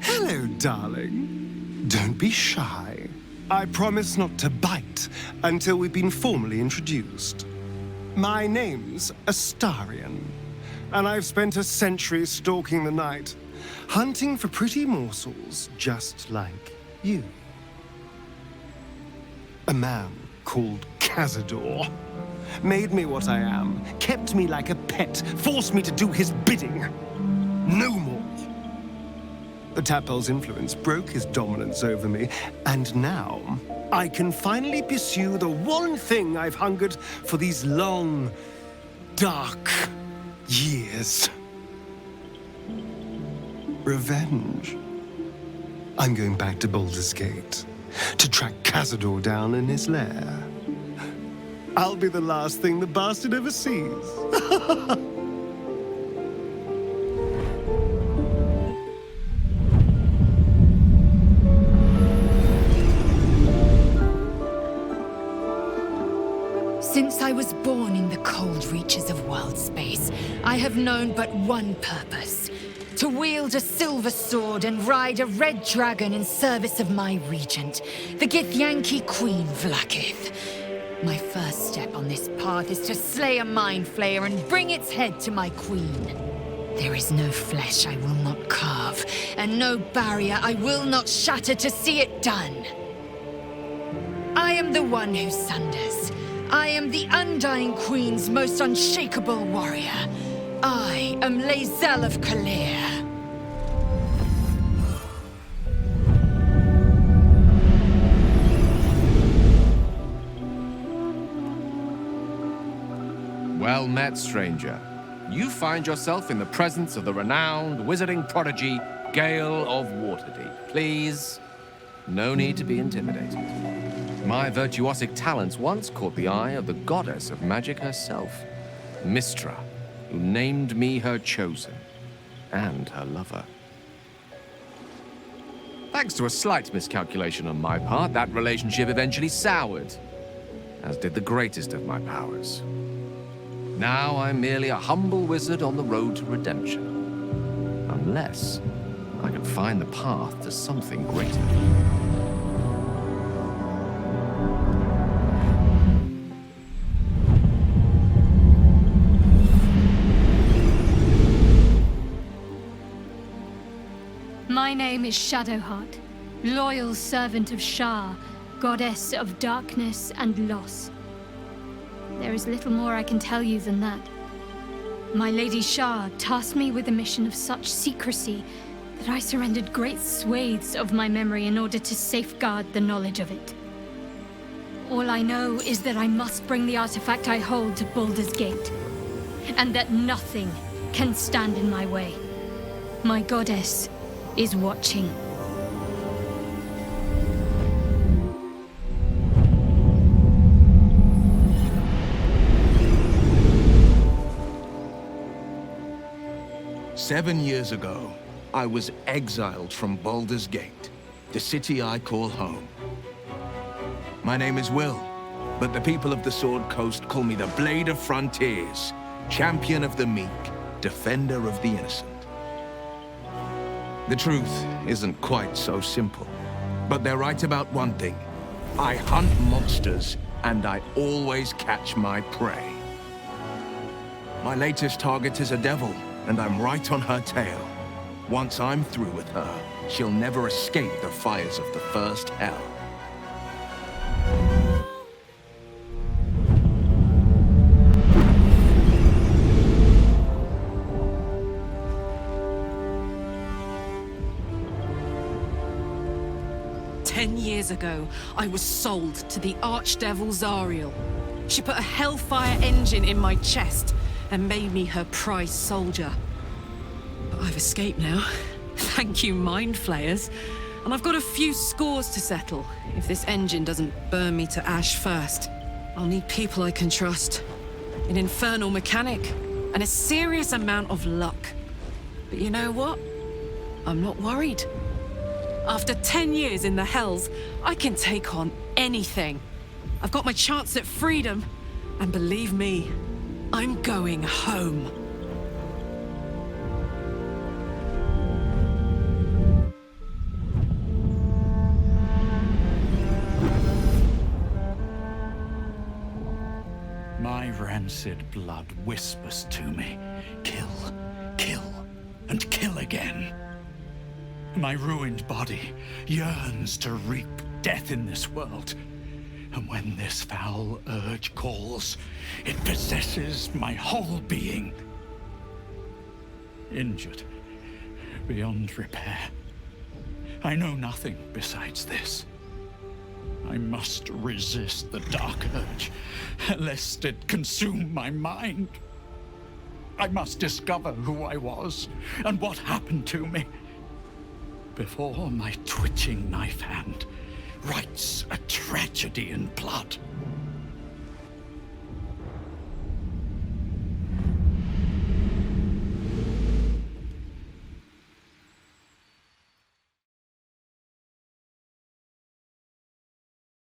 Hello, darling. Don't be shy. I promise not to bite until we've been formally introduced. My name's Astarion, and I've spent a century stalking the night, hunting for pretty morsels just like you. A man called Cazador made me what I am, kept me like a pet, forced me to do his bidding. No more. The Tadpole's influence broke his dominance over me, and now I can finally pursue the one thing I've hungered for these long, dark years. Revenge. I'm going back to Baldur's Gate to track Cazador down in his lair. I'll be the last thing the bastard ever sees. Since I was born in the cold reaches of world space, I have known but one purpose: to wield a silver sword and ride a red dragon in service of my regent, the Githyanki Queen Vlaakith. My first step on this path is to slay a mind flayer and bring its head to my queen. There is no flesh I will not carve, and no barrier I will not shatter to see it done. I am the one who sunders. I am the Undying Queen's most unshakable warrior. I am Lae'zel of Kalir. Well met, stranger. You find yourself in the presence of the renowned wizarding prodigy, Gale of Waterdeep. Please, no need to be intimidated. My virtuosic talents once caught the eye of the goddess of magic herself, Mystra, who named me her chosen, and her lover. Thanks to a slight miscalculation on my part, that relationship eventually soured, as did the greatest of my powers. Now I'm merely a humble wizard on the road to redemption. Unless I can find the path to something greater. My name is Shadowheart, loyal servant of Shar, goddess of darkness and loss. There is little more I can tell you than that. My Lady Shar tasked me with a mission of such secrecy that I surrendered great swathes of my memory in order to safeguard the knowledge of it. All I know is that I must bring the artifact I hold to Baldur's Gate, and that nothing can stand in my way. My goddess is watching. "7 years ago, I was exiled from Baldur's Gate, the city I call home. My name is Wyll, but the people of the Sword Coast call me the Blade of Frontiers, champion of the meek, defender of the innocent. The truth isn't quite so simple, but they're right about one thing. I hunt monsters, and I always catch my prey. My latest target is a devil, and I'm right on her tail. Once I'm through with her, she'll never escape the fires of the first hell. Years ago, I was sold to the Archdevil Zariel. She put a Hellfire engine in my chest and made me her prize soldier. But I've escaped now. Thank you, Mind Flayers. And I've got a few scores to settle. If this engine doesn't burn me to ash first, I'll need people I can trust. An infernal mechanic, and a serious amount of luck. But you know what? I'm not worried. After 10 years in the Hells, I can take on anything. I've got my chance at freedom. And believe me, I'm going home. My rancid blood whispers to me, kill, kill, and kill again. My ruined body yearns to reap death in this world. And when this foul urge calls, it possesses my whole being. Injured beyond repair. I know nothing besides this. I must resist the dark urge, lest it consume my mind. I must discover who I was and what happened to me before my twitching knife hand writes a tragedy in blood.